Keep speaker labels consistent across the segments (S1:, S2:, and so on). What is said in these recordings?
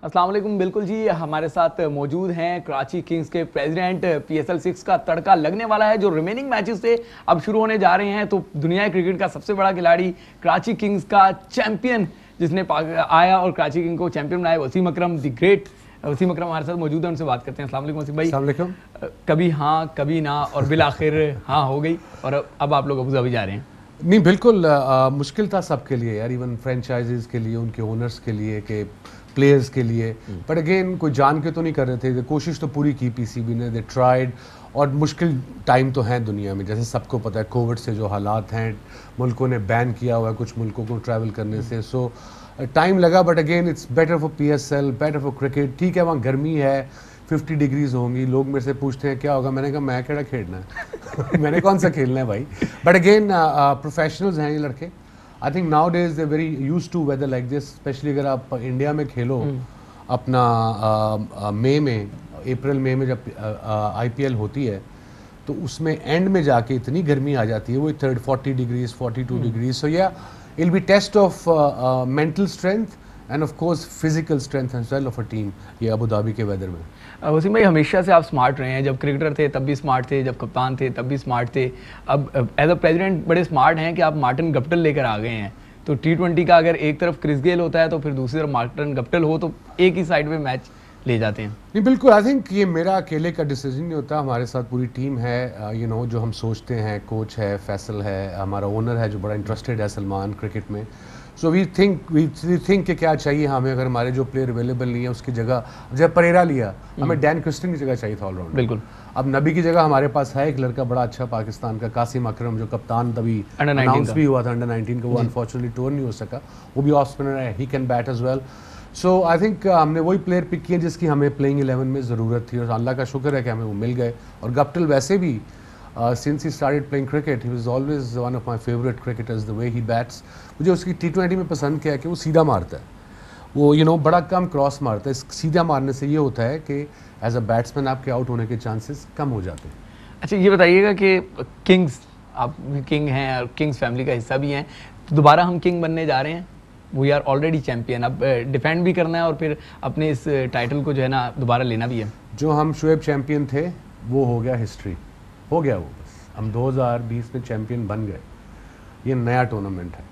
S1: अस्सलाम वालेकुम। बिल्कुल जी, हमारे साथ मौजूद हैं कराची किंग्स के प्रेसिडेंट। PSL 6 का तड़का लगने वाला है, जो रिमेनिंग मैचेस थे अब शुरू होने जा रहे हैं। तो दुनिया क्रिकेट का सबसे बड़ा खिलाड़ी, कराची किंग्स का चैंपियन, जिसने आया और कराची किंग को चैंपियन बनाया, वसीम अकरम द ग्रेट। वसीम अकरम हमारे साथ मौजूद है, उनसे बात करते हैं। अस्सलाम वालेकुम वसीम भाई।
S2: अस्सलाम वालेकुम।
S1: कभी हाँ कभी ना, और बिल आखिर हाँ हो गई, और अब आप लोग अबू धाबी जा रहे हैं।
S2: नहीं बिल्कुल मुश्किल था सबके लिए यार, इवन फ्रेंचाइजीज के लिए, उनके ओनर्स के लिए, के प्लेयर्स के लिए। बट अगेन कोई जान के तो नहीं कर रहे थे, कोशिश तो पूरी की पीसीबी ने, दे ट्राइड। और मुश्किल टाइम तो है दुनिया में, जैसे सबको पता है कोविड से जो हालात हैं, मुल्कों ने बैन किया हुआ है कुछ मुल्कों को ट्रैवल करने से। सो टाइम लगा, but again it's better for PSL, better for cricket. ठीक है, वहाँ गर्मी है, 50 डिग्रीज होंगी, लोग मेरे से पूछते हैं क्या होगा, मैंने कहा मैं केड़ा खेलना है मैंने कौन सा खेलना है भाई। बट अगेन प्रोफेशनल्स हैं ये लड़के। I think nowadays they very use to weather like this, specially अगर आप इंडिया में खेलो अपना मई में, अप्रैल मई में जब IPL होती है, तो उसमें एंड में जाके इतनी गर्मी आ जाती है, वो 40 डिग्रीज 42 डिग्रीज। सो या it will be test of mental strength and of course physical strength as well of a team, ये अबू धाबी के वेदर में।
S1: वसीम भाई, हमेशा से आप स्मार्ट रहे हैं। जब क्रिकेटर थे तब भी स्मार्ट थे, जब कप्तान थे तब भी स्मार्ट थे। अब एज अ प्रेसिडेंट बड़े स्मार्ट हैं कि आप मार्टिन गप्टिल लेकर आ गए हैं। तो T20 का अगर एक तरफ क्रिस गेल होता है तो फिर दूसरी तरफ मार्टिन गप्टिल हो, तो एक ही साइड पे मैच ले जाते हैं।
S2: नहीं बिल्कुल, आई थिंक ये मेरा अकेले का डिसीजन नहीं होता, हमारे साथ पूरी टीम है। यू नो जो हम सोचते हैं, कोच है फैसल है, हमारा ओनर है जो बड़ा इंटरेस्टेड है सलमान क्रिकेट में। सो वी थिंक कि क्या चाहिए हमें, अगर हमारे जो प्लेयर अवेलेबल नहीं है उसकी जगह, जब परेरा लिया हमें डैन क्रिस्टन की जगह चाहिए था ऑलराउंडर।
S1: बिल्कुल।
S2: अब नबी की जगह हमारे पास है एक लड़का बड़ा अच्छा पाकिस्तान का, कासिम अकरम, जो कप्तान तभी
S1: Under 19
S2: अनाउंस
S1: का।
S2: भी हुआ था अंडर 19 का, वो अनफॉर्चुनेटली टूर नहीं हो सका। वो भी ऑफ स्पिनर है, he can bat as well. So I think हमने वही प्लेयर पिक किए जिसकी हमें प्लेइंग 11 में ज़रूरत थी, और अल्लाह का शुक्र है कि हमें वो मिल गए। और गप्टिल वैसे भी since he started playing cricket, he was always one of my favourite cricketers, the way he bats. मुझे उसकी T20 में पसंद क्या है कि वो सीधा मारता है, वो यू नो बड़ा कम क्रॉस मारता है। सीधा मारने से ये होता है कि एज अ बैट्समैन आपके आउट होने के चांसेस कम हो जाते हैं।
S1: अच्छा, ये बताइएगा कि किंग्स, आप किंग हैं और किंग्स फैमिली का हिस्सा भी हैं, तो दोबारा हम किंग बनने जा रहे हैं। वी आर ऑलरेडी चैंपियन, अब डिफेंड भी करना है और फिर अपने इस टाइटल को जो है ना दोबारा लेना भी है।
S2: जो हम शुएब चैंपियन थे वो हो गया हिस्ट्री, हो गया वो, बस हम 2020 में चैंपियन बन गए। ये नया टूर्नामेंट है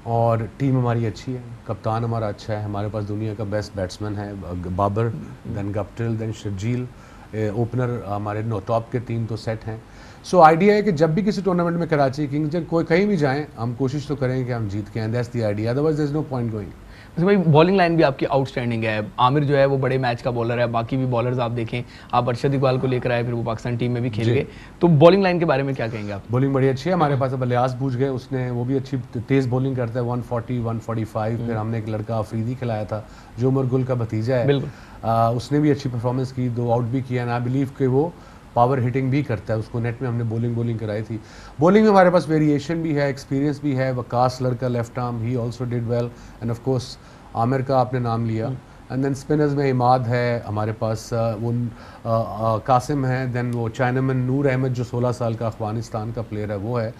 S2: और टीम हमारी अच्छी है, कप्तान हमारा अच्छा है, हमारे पास दुनिया का बेस्ट बैट्समैन है Babar, then Guptill, then Sharjeel. Opener हमारे टॉप के 3 तो सेट हैं। सो आइडिया है कि जब भी किसी टूर्नामेंट में कराची किंग्स जब कोई कहीं भी जाएं, हम कोशिश तो करें कि हम जीत के आएं। That's the idea, otherwise there is no point going.
S1: वैसे भाई, बॉलिंग लाइन भी आपकी आउटस्टैंडिंग है। आमिर जो है वो बड़े मैच का बॉलर है, बाकी भी बॉलर्स आप देखें, आप अरशद इकबाल को लेकर आए, फिर वो पाकिस्तान टीम में भी खेल गए। तो बॉलिंग लाइन के बारे में क्या कहेंगे आप?
S2: बॉलिंग बड़ी अच्छी है हमारे पास। अब लियाज बूझ गए, उसने वो भी अच्छी तेज़ बॉलिंग करता है, 140 145। फिर हमने एक लड़का अफरीदी खिलाया था जो उमर गुल का भतीजा है, उसने भी अच्छी परफॉर्मेंस की, 2 आउट भी किया। एंड आई बिलीव कि वो पावर हिटिंग भी करता है, उसको नेट में हमने बॉलिंग कराई थी। बॉलिंग में हमारे पास वेरिएशन भी है, एक्सपीरियंस भी है। वकास लड़का left arm, he also did well. And of course Aamir का आपने नाम लिया। एंड देन स्पिनर्स में इमाद है हमारे पास, वो कासिम है, देन वो चाइनामैन नूर अहमद जो 16 साल का अफगानिस्तान का प्लेयर है वो है।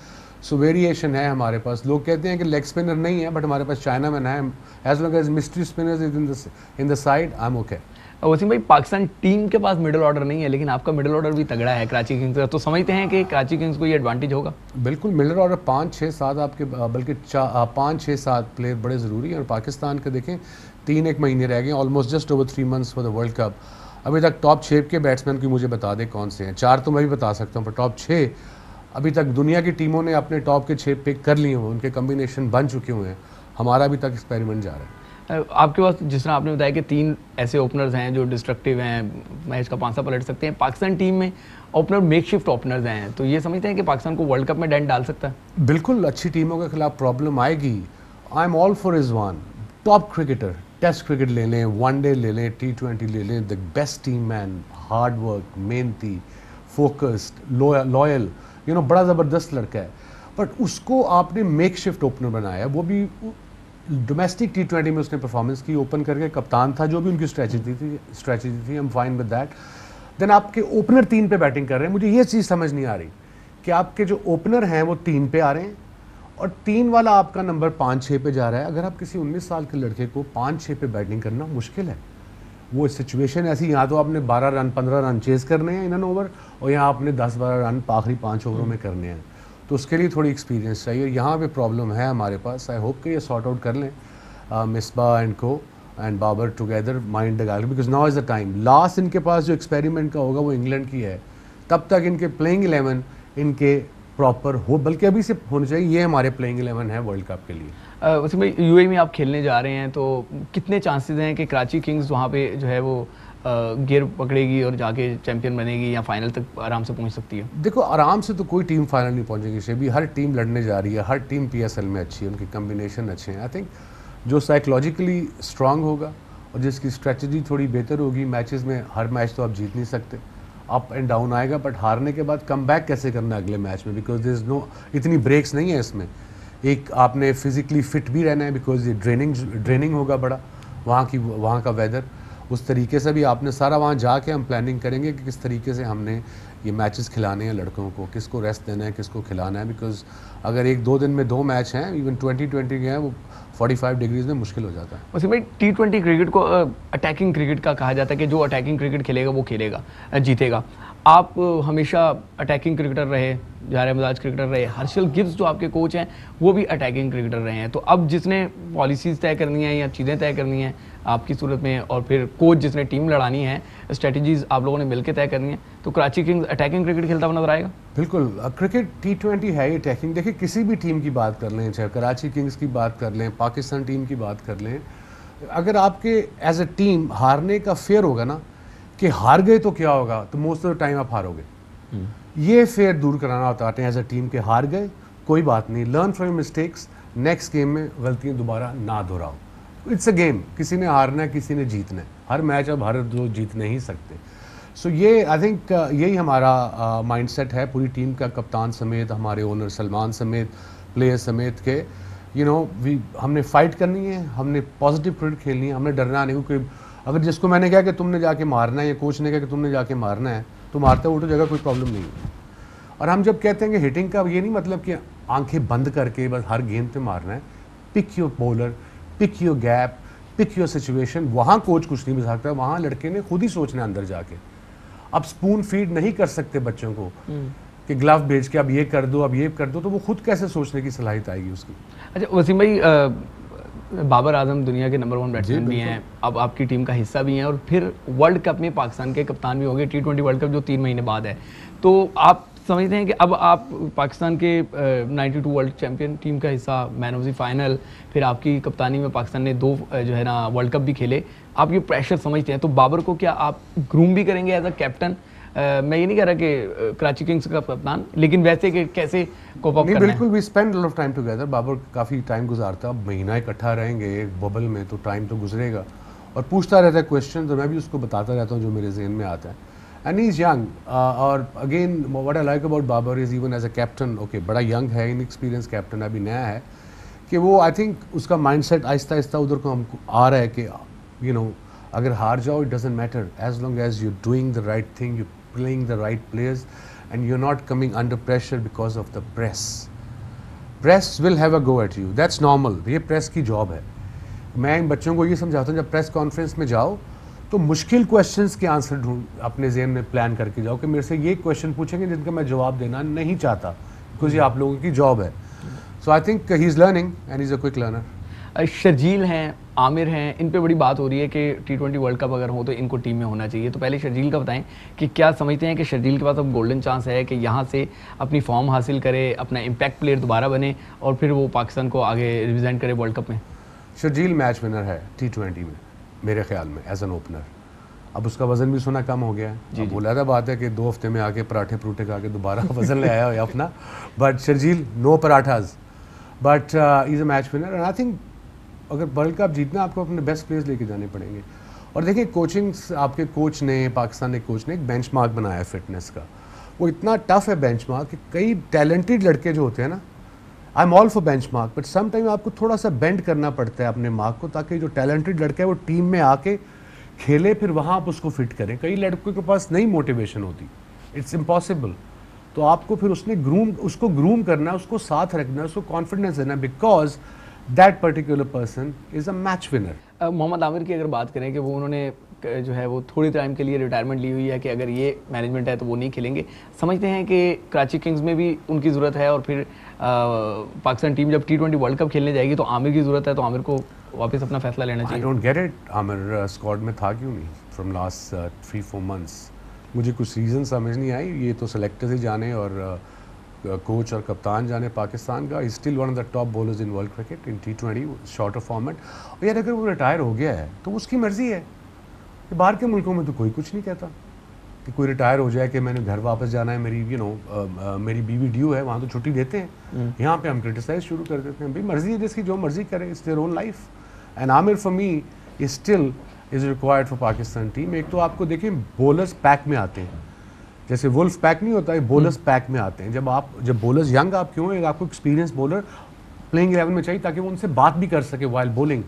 S2: सो वेरिएशन है हमारे पास। लोग कहते हैं कि लेग स्पिनर नहीं है, बट हमारे पास चाइनामैन है। As long as mystery spinners is in the side, I am okay.
S1: Wasim भाई, पाकिस्तान टीम के पास मिडिल ऑर्डर नहीं है, लेकिन आपका मिडिल ऑर्डर भी तगड़ा है कराची किंग्स का, तो समझते हैं कि कराची किंग्स को ये एडवांटेज होगा?
S2: बिल्कुल, मिडिल ऑर्डर 5 6 7 आपके, बल्कि 5 6 7 प्लेयर बड़े ज़रूरी हैं। और पाकिस्तान के देखें 3 महीने रह गए, almost just over 3 months for the world cup. अभी तक टॉप 6 के बैट्समैन की मुझे बता दें कौन से हैं। 4 तो मैं भी बता सकता हूँ, पर टॉप 6 अभी तक दुनिया की टीमों ने अपने टॉप के 6 पिक कर लिए हुए, उनके कम्बिनेशन बन चुके हुए हैं। हमारा अभी तक एक्सपेरिमेंट जा रहा है।
S1: आपके पास जिस तरह आपने बताया कि 3 ऐसे ओपनर्स हैं जो डिस्ट्रक्टिव हैं, मैच का पांसा पलट सकते हैं। पाकिस्तान टीम में ओपनर मेकशिफ्ट ओपनर्स हैं, तो ये समझते हैं कि पाकिस्तान को वर्ल्ड कप में डेंट डाल सकता है?
S2: बिल्कुल, अच्छी टीमों के खिलाफ प्रॉब्लम आएगी। I am all for Rizwan, top cricketer, test cricket ले लें, वनडे ले लें, T20 ले लें, the best team man, hard work, मेहनती, फोकस्ड, लॉयल, यू नो बड़ा ज़बरदस्त लड़का है। बट उसको आपने मेक शिफ्ट ओपनर बनाया, वो भी डोमेस्टिक T20 में उसने परफॉर्मेंस की, ओपन करके कप्तान था, जो भी उनकी स्ट्रेटजी थी, I am fine with that. Then आपके ओपनर 3 पे बैटिंग कर रहे हैं। मुझे ये चीज़ समझ नहीं आ रही कि आपके जो ओपनर हैं वो 3 पे आ रहे हैं और 3 वाला आपका नंबर 5 6 पे जा रहा है। अगर आप किसी 19 साल के लड़के को 5 6 पे बैटिंग करना मुश्किल है। वो सिचुएशन ऐसी, यहाँ तो आपने 12 रन 15 रन चेज करने हैं इन एन ओवर, और यहाँ आपने 10-12 रन आखिरी 5 ओवरों में करने हैं, तो उसके लिए थोड़ी एक्सपीरियंस चाहिए। यहाँ पे प्रॉब्लम है हमारे पास, आई होप कि ये सॉर्ट आउट कर लें Misbah and co and Babar together mind the gallery, because now is the time. Last इनके पास जो एक्सपेरिमेंट का होगा वो इंग्लैंड की है, तब तक इनके प्लेइंग 11 इनके प्रॉपर हो, बल्कि अभी से होने चाहिए। ये हमारे प्लेइंग 11 है वर्ल्ड कप के लिए।
S1: वैसे भाई यूएई में आप खेलने जा रहे हैं, तो कितने चांसेस हैं कि कराची किंग्स वहाँ पे जो है वो गियर पकड़ेगी और जाके चैंपियन बनेगी या फाइनल तक आराम से पहुँच सकती है?
S2: देखो, आराम से तो कोई टीम फाइनल नहीं पहुंचेगी शेबी, हर टीम लड़ने जा रही है, हर टीम पीएसएल में अच्छी है, उनके कम्बिनेशन अच्छे हैं। आई थिंक जो साइकोलॉजिकली स्ट्रांग होगा और जिसकी स्ट्रेटजी थोड़ी बेहतर होगी, मैचेस में हर मैच तो आप जीत नहीं सकते, अप एंड डाउन आएगा, बट हारने के बाद कम बैक कैसे करना है अगले मैच में, बिकॉज देयर इज नो, इतनी ब्रेक्स नहीं है इसमें। एक आपने फिजिकली फिट भी रहना है, बिकॉज ये ड्रेनिंग होगा बड़ा, वहाँ का वेदर, उस तरीके से भी आपने सारा वहाँ जाके हम प्लानिंग करेंगे कि किस तरीके से हमने ये मैचेस खिलाने हैं लड़कों को, किसको रेस्ट देना है, किसको खिलाना है, बिकॉज अगर 1-2 दिन में 2 मैच हैं, इवन 2020 के हैं, वो 45 डिग्रीज में मुश्किल हो जाता है।
S1: वैसे भाई T20 क्रिकेट को अटैकिंग क्रिकेट का कहा जाता है कि जो अटैकिंग क्रिकेट खेलेगा वो खेलेगा, जीतेगा। आप हमेशा अटैकिंग क्रिकेटर रहे, जारे मजाज क्रिकेटर रहे, हर्षल गिब्स जो आपके कोच हैं वो भी अटैकिंग क्रिकेटर रहे हैं, तो अब जिसने पॉलिसीज़ तय करनी है या चीज़ें तय करनी है आपकी सूरत में, और फिर कोच जिसने टीम लड़ानी है, स्ट्रेटजीज आप लोगों ने मिलकर तय करनी है, तो कराची किंग्स अटैकिंग क्रिकेट खेलता हुआ नजर आएगा?
S2: बिल्कुल, क्रिकेट T20 है ये अटैकिंग। देखिए, किसी भी टीम की बात कर लें, चाहे कराची किंग्स की बात कर लें, पाकिस्तान टीम की बात कर लें, अगर आपके एज ए टीम हारने का फेयर होगा ना, कि हार गए तो क्या होगा, तो मोस्ट ऑफ द टाइम आप हारोगे, ये फेयर दूर कराना होता है एज ए टीम के, हार गए कोई बात नहीं, learn from mistakes, next game में गलतियां दोबारा ना दोहराओ। इट्स अ गेम, किसी ने हारना है, किसी ने जीतना है, हर मैच अब हर दो जीत नहीं सकते। सो ये आई थिंक यही हमारा माइंडसेट है पूरी टीम का, कप्तान समेत, हमारे ओनर सलमान समेत, प्लेयर समेत के, यू नो हमने फाइट करनी है, हमने पॉजिटिव क्रिकेट खेलनी है, हमने डरना नहीं। क्योंकि अगर जिसको मैंने कहा कि तुमने जाके मारना है, या कोच ने कहा कि तुमने जाके मारना है, तो मारते उठो जगह, कोई प्रॉब्लम नहीं है। और हम जब कहते हैं कि हिटिंग का, ये नहीं मतलब कि आंखें बंद करके बस हर गेंद पे मारना है। Pick your bowler, pick your gap, pick your situation. वहाँ कोच कुछ नहीं बता सकता, वहाँ लड़के ने खुद ही सोचना अंदर जाके। अब स्पून फीड नहीं कर सकते बच्चों को कि ग्लव भेज के अब ये कर दो, अब ये कर दो, तो वो खुद कैसे सोचने की सलाहियत आएगी उसकी।
S1: अच्छा वसीम भाई, बाबर आजम दुनिया के नंबर 1 बैट्समैन भी हैं, अब आपकी टीम का हिस्सा भी हैं, और फिर वर्ल्ड कप में पाकिस्तान के कप्तान भी होंगे, T20 वर्ल्ड कप जो 3 महीने बाद है, तो आप समझते हैं कि अब आप पाकिस्तान के 92 वर्ल्ड चैंपियन टीम का हिस्सा, मैन ऑफ द फाइनल, फिर आपकी कप्तानी में पाकिस्तान ने 2 जो है ना वर्ल्ड कप भी खेले, आप ये प्रेशर समझते हैं, तो बाबर को क्या आप ग्रूम भी करेंगे एज अ कैप्टन? मैं ये नहीं कह रहा कि कराची किंग्स का कप्तान, लेकिन वैसे कि कैसे कोप अप करना है?
S2: बिल्कुल, we spend lot of time together. Babar काफ़ी टाइम गुजारता है, अब महीना इकट्ठा रहेंगे एक बबल में, तो टाइम तो गुजरेगा, और पूछता रहता है क्वेश्चन, तो मैं भी उसको बताता रहता हूँ जो मेरे जहन में आता है। एंड ही इज़ यंग, और again what I like about Babar is even as a captain, okay बड़ा यंग है, इनएक्सपीरियंस कैप्टन अभी नया है, कि वो आई थिंक उसका माइंडसेट आहिस्ता आहिस्ता उधर को हमको आ रहा है कि यू नो अगर हार जाओ, it doesn't matter, as long as you doing the right thing, you playing the right players and you're not coming under pressure because of the press. Press will have a go at you, that's normal, ये press की job है। मैं इन बच्चों को ये समझाता हूँ, जब प्रेस कॉन्फ्रेंस में जाओ तो मुश्किल क्वेश्चंस के आंसर ढूंढ अपने जेहन में प्लान करके जाओ, कि मेरे से ये क्वेश्चन पूछेंगे जिनका मैं जवाब देना नहीं चाहता, बिकॉज ये आप लोगों की जॉब है। So I think he is learning and he is a quick learner.
S1: Sharjeel हैं, आमिर हैं, इन पे बड़ी बात हो रही है कि T20 वर्ल्ड कप अगर हो तो इनको टीम में होना चाहिए, तो पहले शर्जील का बताएं कि क्या समझते हैं कि शर्जील के पास अब गोल्डन चांस है कि यहाँ से अपनी फॉर्म हासिल करे, अपना इम्पैक्ट प्लेयर दोबारा बने, और फिर वो पाकिस्तान को आगे रिप्रेजेंट करे वर्ल्ड कप में?
S2: शर्जील मैच विनर है T20 में मेरे ख्याल में एज एन ओपनर। अब उसका वजन भी सुना कम हो गया है जी, बोला था बात है कि 2 हफ्ते में आके पराठे परूठे खा के दोबारा वजन ले आया हो अपना, but Sharjeel no parathas, but is a match winner. And I think अगर वर्ल्ड कप जीतना, आपको अपने बेस्ट प्लेयर्स लेके जाने पड़ेंगे। और देखिए, कोचिंग्स, आपके कोच ने, पाकिस्तान के कोच ने एक बेंचमार्क बनाया है फिटनेस का, वो इतना टफ है बेंचमार्क कि कई टैलेंटेड लड़के जो होते हैं ना, I am all for benchmark, but some time आपको थोड़ा सा बेंड करना पड़ता है अपने मार्क को, ताकि जो टैलेंटेड लड़का है वो टीम में आके खेले, फिर वहाँ आप उसको फिट करें। कई लड़कों के पास नई मोटिवेशन होती, इट्स इम्पॉसिबल, तो आपको फिर उसको ग्रूम करना है, उसको साथ रखना है, उसको कॉन्फिडेंस देना है, because that particular person is a match winner.
S1: Mohammad Amir की अगर बात करें कि वो उन्होंने जो है वो थोड़ी टाइम के लिए रिटायरमेंट ली हुई है कि अगर ये मैनेजमेंट है तो वो नहीं खेलेंगे, समझते हैं कि कराची किंग्स में भी उनकी ज़रूरत है और फिर पाकिस्तान टीम जब T20 वर्ल्ड कप खेलने जाएगी तो आमिर की ज़रूरत है, तो आमिर को वापस अपना फैसला लेना चाहिए।
S2: I don't get it, Aamir squad में था क्यों नहीं फ्रॉम लास्ट 3-4 मंथ्स? मुझे कुछ रीज़न समझ नहीं आई। ये तो सेलेक्टर्स ही जाने और कोच और कप्तान जाने पाकिस्तान का। Is still one of the top bowlers in world cricket in T20 shorter format. और यार अगर वो रिटायर हो गया है तो उसकी मर्ज़ी है। बाहर के मुल्कों में तो कोई कुछ नहीं कहता कि कोई रिटायर हो जाए कि मैंने घर वापस जाना है, मेरी मेरी बीवी ड्यू है, वहाँ तो छुट्टी देते हैं। यहाँ पे हम क्रिटिसाइज शुरू कर देते हैं। भाई मर्जी है जिसकी, जो मर्जी करे, it's their own life. And Aamir for me is still is required for Pakistan team. एक तो आपको देखें बॉलर्स पैक में आते हैं, जैसे वुल्फ पैक नहीं होता है, बॉलर्स पैक में आते हैं। जब बॉलर्स यंग आप क्यों है, आपको एक्सपीरियंस बॉलर प्लेइंग 11 में चाहिए ताकि वो उनसे बात भी कर सके while bowling.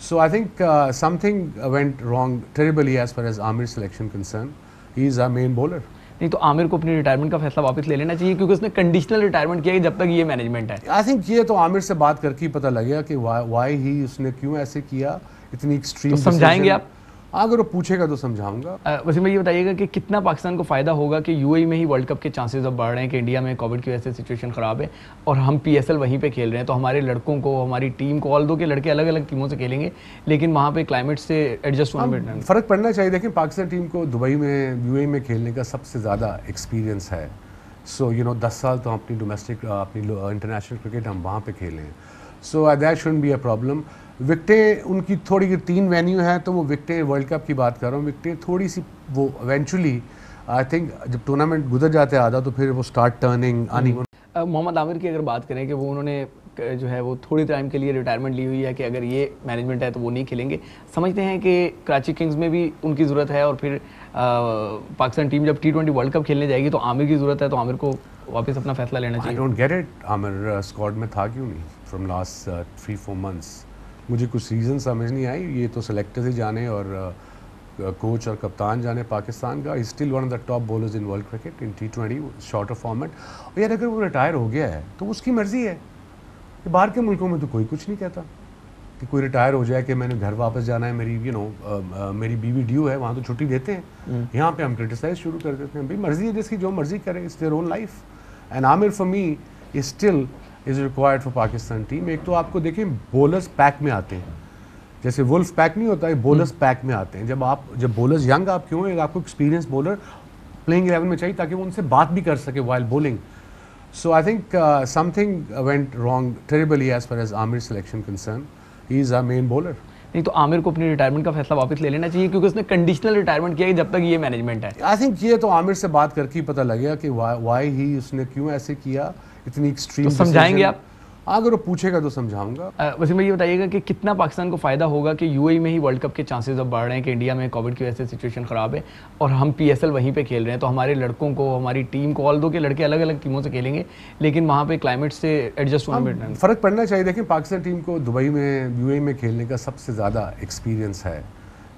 S2: So I think something went wrong terribly as far as Amir's selection concerned. He is our main bowler.
S1: नहीं तो आमिर को अपनी रिटायरमेंट का फैसला वापस ले लेना चाहिए क्योंकि उसने कंडीशनल रिटायरमेंट किया है जब तक ये मैनेजमेंट है।
S2: I think ये तो आमिर से बात करके ही पता लगेगा कि why ही उसने क्यों ऐसे किया, इतनी एक्सट्रीम।
S1: तो समझाएंगे आप?
S2: अगर वो पूछेगा तो समझाऊंगा।
S1: वसीम भाई ये बताइएगा कि कितना पाकिस्तान को फ़ायदा होगा कि यूएई में ही वर्ल्ड कप के चांसेस अब बढ़ रहे हैं कि इंडिया में कोविड की वजह से सिचुएशन ख़राब है और हम PSL वहीं पे खेल रहे हैं, तो हमारे लड़कों को, हमारी टीम को, ऑल दो के लड़के अलग अलग टीमों से खेलेंगे लेकिन वहाँ पे क्लाइमेट से एडजस्ट होना पड़ना है।
S2: फ़र्क पड़ना चाहिए। देखिए पाकिस्तान टीम को दुबई में, UAE में खेलने का सबसे ज़्यादा एक्सपीरियंस है। सो 10 साल तो अपनी डोमेस्टिक, अपनी इंटरनेशनल क्रिकेट हम वहाँ पे खेले हैं। So that shouldn't be a problem. विकटें उनकी थोड़ी 3 वेन्यू हैं, तो वो विकटें वर्ल्ड कप की बात कर रहा हूँ, विकटें थोड़ी सी वो इवेंचुअली आई थिंक जब टूर्नामेंट गुजर जाते हैं आधा तो फिर वो स्टार्ट टर्निंग आनी।
S1: मोहम्मद आमिर की अगर बात करें कि वो उन्होंने जो है वो थोड़ी टाइम के लिए रिटायरमेंट ली हुई है कि अगर ये मैनेजमेंट है तो वो नहीं खेलेंगे, समझते हैं कि कराची किंग्स में भी उनकी ज़रूरत है और फिर पाकिस्तान टीम जब T20 वर्ल्ड कप खेलने जाएगी तो आमिर की ज़रूरत है, तो आमिर को वापस अपना फैसला लेना चाहिए।
S2: I don't get it, Aamir squad में था क्यों नहीं फ्रॉम लास्ट 3-4 मंथ्स? मुझे कुछ रीज़न समझ नहीं आई। ये तो सेलेक्टर्स ही जाने और कोच और कप्तान जाने पाकिस्तान का। Is still one of the top bowlers in world cricket in T20 shorter format. और यार अगर वो रिटायर हो गया है तो उसकी मर्ज़ी है। बाहर के मुल्कों में तो कोई कुछ नहीं कहता कि कोई रिटायर हो जाए कि मैंने घर वापस जाना है, मेरी मेरी बीवी ड्यू है, वहाँ तो छुट्टी देते हैं। यहाँ पे हम क्रिटिसाइज शुरू कर देते हैं। भाई मर्जी है जिसकी, जो मर्जी करे, it's their own life. And Aamir for me is still is required for Pakistan team. एक तो आपको देखें बॉलर्स पैक में आते हैं, जैसे वुल्फ पैक नहीं होता है, बॉलर्स पैक में आते हैं। जब बॉलर्स यंग आप क्यों है, आपको एक्सपीरियंस बॉलर प्लेइंग 11 में चाहिए ताकि वो उनसे बात भी कर सके while bowling. So I think something went wrong terribly as far as Amir's selection concerned. He is our main bowler.
S1: नहीं तो आमिर को अपनी रिटायरमेंट का फैसला वापस ले लेना चाहिए क्योंकि उसने कंडीशनल रिटायरमेंट किया है जब तक ये मैनेजमेंट है।
S2: I think ये तो आमिर से बात करके ही पता लगेगा कि why ही उसने क्यों ऐसे किया, इतनी एक्सट्रीम।
S1: तो समझाएंगे आप?
S2: अगर वो पूछेगा तो समझाऊंगा।
S1: वसीम भाई ये बताइएगा कि कितना पाकिस्तान को फ़ायदा होगा कि यूएई में ही वर्ल्ड कप के चांसेस अब बढ़ रहे हैं कि इंडिया में कोविड की वजह से सिचुएशन ख़राब है और हम PSL वहीं पे खेल रहे हैं, तो हमारे लड़कों को, हमारी टीम को, ऑल दो के लड़के अलग अलग टीमों से खेलेंगे लेकिन वहाँ पे क्लाइमेट से एडजस्ट होना पड़ना है।
S2: फ़र्क पड़ना चाहिए। देखिए पाकिस्तान टीम को दुबई में, UAE में खेलने का सबसे ज़्यादा एक्सपीरियंस है।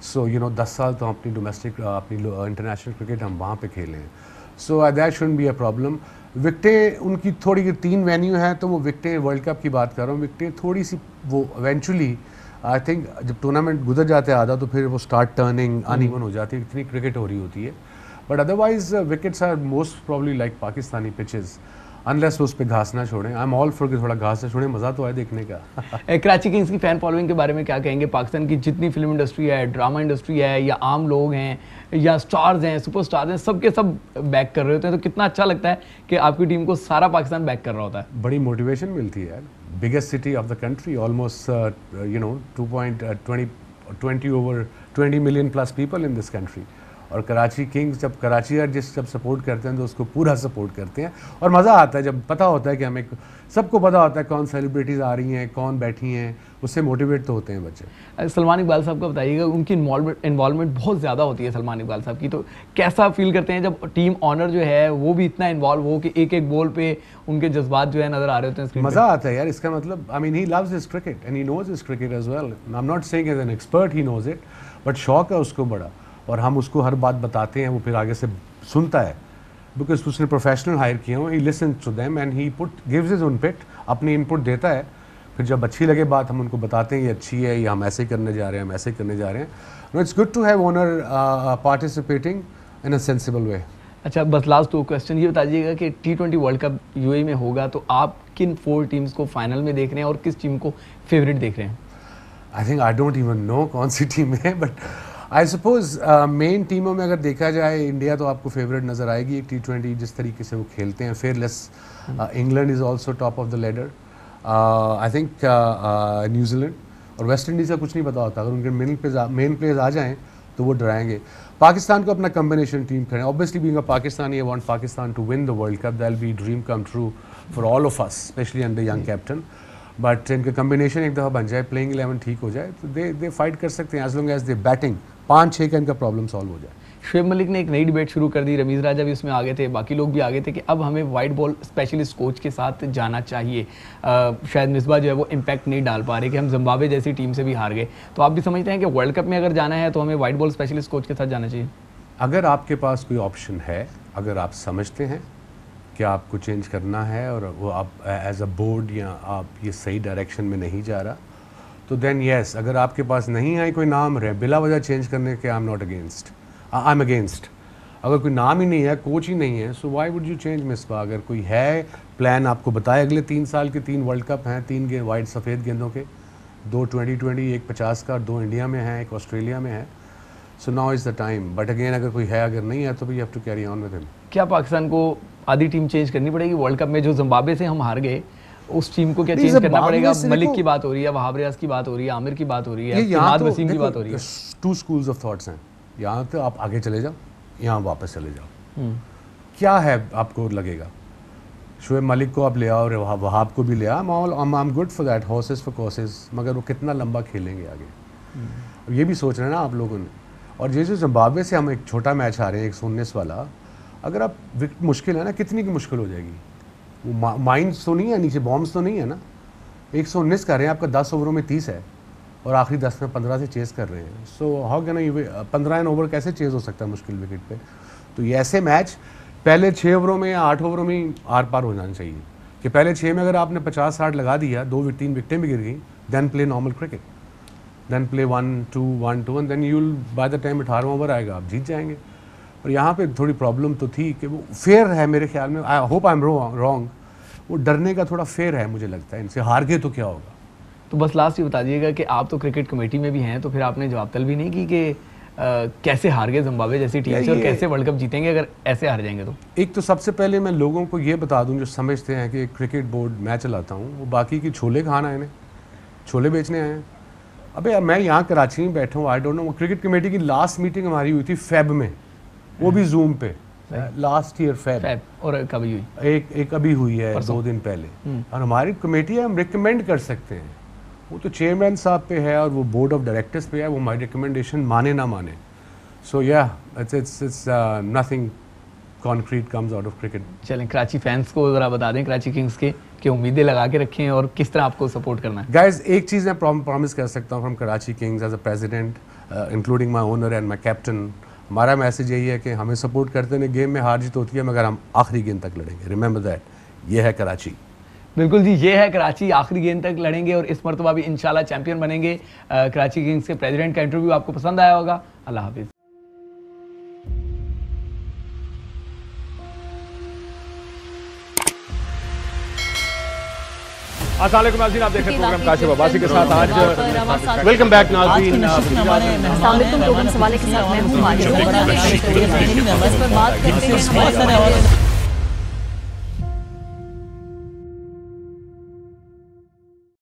S2: सो 10 साल तो अपनी डोमेस्टिक, अपनी इंटरनेशनल क्रिकेट हम वहाँ पे खेले हैं। So that shouldn't be a problem. विकटें उनकी थोड़ी 3 वेन्यू हैं, तो वो विकटें वर्ल्ड कप की बात कर रहा हूँ, विकटें थोड़ी सी वो इवेंचुअली आई थिंक जब टूर्नामेंट गुजर जाते हैं आधा तो फिर वो स्टार्ट टर्निंग अनइवन हो जाती है, इतनी क्रिकेट हो रही होती है। But otherwise wickets are most probably like Pakistani pitches, unless वो उस पर घास ना छोड़ें। आई एम ऑल फॉर कि थोड़ा घास ना छोड़ें, मज़ा तो है देखने का।
S1: कराची किंग्स की फ़ैन फॉलोइंग के बारे में क्या कहेंगे? पाकिस्तान की जितनी फिल्म इंडस्ट्री है, ड्रामा इंडस्ट्री है, या आम लोग हैं या स्टार्स हैं, सुपरस्टार्स हैं, सब के सब बैक कर रहे होते हैं, तो कितना अच्छा लगता है कि आपकी टीम को सारा पाकिस्तान बैक कर रहा होता है।
S2: बड़ी मोटिवेशन मिलती है यार। Biggest city of the country, almost 20 million plus people in this country। और कराची किंग्स जब कराची जब सपोर्ट करते हैं तो उसको पूरा सपोर्ट करते हैं और मज़ा आता है जब पता होता है कि हमें, सबको पता होता है कौन सेलिब्रिटीज़ आ रही हैं, कौन बैठी हैं, उससे मोटिवेट तो होते हैं बच्चे।
S1: सलमान इकबाल साहब का बताइएगा, उनकी इन्वॉल्वमेंट बहुत ज़्यादा होती है सलमान इकबाल साहब की, तो कैसा फील करते हैं जब टीम ऑनर जो है वो भी इतना इन्वॉल्व हो कि एक एक बॉल पे उनके जज्बात जो है नज़र आ रहे होते हैं स्क्रीन पे?
S2: मज़ा आता है यार। इसका मतलब I mean he loves his cricket and he knows his cricket as well. I am not saying as an expert he knows it, but शौक है उसको बड़ा, और हम उसको हर बात बताते हैं, वो फिर आगे से सुनता है बिकॉज उसने प्रोफेशनल हायर किए हो। He listens to them and he gives his input, अपनी इनपुट देता है। फिर जब अच्छी लगे बात हम उनको बताते हैं ये अच्छी है, ये हम ऐसे करने जा रहे हैं, हम ऐसे करने जा रहे हैं. No, it's good to have owner participating in a sensible way.
S1: अच्छा, बस लास्ट 2 क्वेश्चन ये बता दीजिएगा कि T20 वर्ल्ड कप यूएई में होगा तो आप किन 4 टीम्स को फाइनल में देख रहे हैं और किस टीम को फेवरेट देख रहे हैं?
S2: I think I don't even know कौन सी टीम है, बट आई सपोज मेन टीमों में अगर देखा जाए इंडिया तो आपको फेवरेट नज़र आएगी. एक T20 जिस तरीके से वो खेलते हैं, fearless. England is also top of the ladder. I think New Zealand और वेस्ट इंडीज़ का कुछ नहीं पता होता. अगर उनके मेन प्लेयर्स आ जाएँ तो वो डराएंगे. पाकिस्तान को अपना कॉम्बिनेशन टीम करें. Obviously being a Pakistani, I want Pakistan to win the world cup. That will be dream come true for all of us, specially under young captain. But इनका कॉम्बिनेशन एक दफ़ा बन जाए, प्लेइंग 11 ठीक हो जाए तो दे फाइट कर सकते हैं as long as they batting 5-6 का इनका प्रॉब्लम सॉल्व हो जाए.
S1: शुएब मलिक ने एक नई डिबेट शुरू कर दी, रमीज़ राजा भी उसमें आगे थे, बाकी लोग भी आगे थे कि अब हमें वाइट बॉल स्पेशलिस्ट कोच के साथ जाना चाहिए. शायद मिसबा जो है वो इम्पैक्ट नहीं डाल पा रहे कि हम जिम्बाब्वे जैसी टीम से भी हार गए. तो आप भी समझते हैं कि वर्ल्ड कप में अगर जाना है तो हमें वाइट बॉल स्पेशलिस्ट कोच के साथ जाना चाहिए?
S2: अगर आपके पास कोई ऑप्शन है, अगर आप समझते हैं कि आपको चेंज करना है और वो आप एज अ बोर्ड या आप ये सही डायरेक्शन में नहीं जा रहा, तो देन येस. अगर आपके पास नहीं है कोई नाम रहे बिला वजह चेंज करने के, आई am not against, I am against. अगर कोई नाम ही नहीं है, कोच ही नहीं है, so why would you change Misbah? अगर कोई है प्लान आपको बताए, अगले 3 साल के 3 वर्ल्ड कप हैं, 3 वाइट सफ़ेद गेंदों के, 2 2020, 1 50 का, 2 इंडिया में है, 1 ऑस्ट्रेलिया में है. So now is the time. But again अगर कोई है, अगर नहीं है तो we have to carry on with him.
S1: क्या पाकिस्तान को आधी टीम चेंज करनी पड़ेगी वर्ल्ड कप में? जो जिम्बाब्वे से हम हार गए उस टीम को क्या चेंज करना पड़ेगा? मलिक की बात हो रही है, वहाब रियाज की बात हो रही है, आमिर की बात हो रही है, इमाद वसीम की बात हो रही है.
S2: 2 स्कूल्स ऑफ थॉट्स हैं. यहाँ तो आप आगे चले जाओ, यहाँ वापस चले जाओ. क्या है आपको लगेगा? शुएब मलिक को आप ले आओ, वहाब को भी ले आओ. I am good for that, horses for courses. मगर वो कितना लंबा खेलेंगे आगे, ये भी सोच रहे हैं ना आप लोगों ने. और ये जो जिम्बाब्वे से हम एक छोटा मैच आ रहे हैं 119 वाला, अगर आप विकेट मुश्किल है ना, कितनी की मुश्किल हो जाएगी? वो माइंस तो नहीं है नीचे, बॉम्ब्स तो नहीं है ना. 119 कर रहे हैं, आपका 10 ओवरों में 30 है और आखिरी 10 में 15 से चेस कर रहे हैं. So how can I 15 over कैसे चेस हो सकता है मुश्किल विकेट पे? तो ये ऐसे मैच पहले 6 ओवरों में या 8 ओवरों में आर पार हो जाना चाहिए कि पहले 6 में अगर आपने 50-60 लगा दिया, 2-3 विकेटें भी गिर गई, then play normal cricket, then play 1-2 1-2 and then you will by the time 18वां ओवर आएगा आप जीत जाएंगे. और यहाँ पे थोड़ी प्रॉब्लम तो थी कि वो फेयर है मेरे ख्याल में. I hope I am wrong. वो डरने का थोड़ा फेयर है मुझे लगता है. इनसे हार गए तो क्या होगा?
S1: तो बस लास्ट ये बता दीजिएगा कि आप तो क्रिकेट कमेटी में भी हैं, तो फिर आपने जवाब तलब भी नहीं की कि कैसे हार गए जिम्बाब्वे जैसी टीम से और कैसे वर्ल्ड कप जीतेंगे अगर ऐसे हार जाएंगे तो?
S2: एक तो सबसे पहले मैं लोगों को ये बता दूं जो समझते हैं कि क्रिकेट बोर्ड मैं चलाता हूँ, वो बाकी की छोले खाना है, इन्हें छोले बेचने आए हैं. अबे मैं यहाँ कराची में बैठा हूँ, I don't know. Cricket committee की लास्ट मीटिंग हमारी हुई थी फेब में, वो भी जूम पे, लास्ट ईयर फेब.
S1: और कभी हुई
S2: एक अभी हुई है 2 दिन पहले. और हमारी कमेटी है, हम रिकमेंड कर सकते हैं. वो तो चेयरमैन साहब पे है और वो बोर्ड ऑफ डायरेक्टर्स पे है, वो हमारी रिकमेंडेशन माने ना माने. सो या it's nothing concrete comes out of cricket.
S1: चलें, कराची फैंस को ज़रा बता दें कराची किंग्स के कि उम्मीदें लगा के रखें और किस तरह आपको सपोर्ट करना है.
S2: गाइज एक चीज़ मैं प्रॉमिस कर सकता हूँ from Karachi Kings as a president, including my owner and my captain. हमारा मैसेज यही है कि हमें सपोर्ट करते हैं. गेम में हार जीत होती है मगर हम आखिरी गेंद तक लड़ेंगे. Remember that. ये है कराची.
S1: बिल्कुल जी, ये है कराची. आखिरी गेंद तक लड़ेंगे और इस मरतबा भी इंशाल्लाह चैंपियन बनेंगे. कराची किंग्स के प्रेसिडेंट का इंटरव्यू आपको पसंद आया होगा. अल्लाह हाफिज़. अस्सलाम वालेकुम नाज़रीन, आप देख रहे हैं प्रोग्राम काशिफ अब्बासी के साथ. आज वेलकम बैक नाज़रीन.
S3: अस्सलाम वालेकुम. प्रोग्राम सवाले के साथ मैं हूं मारिया.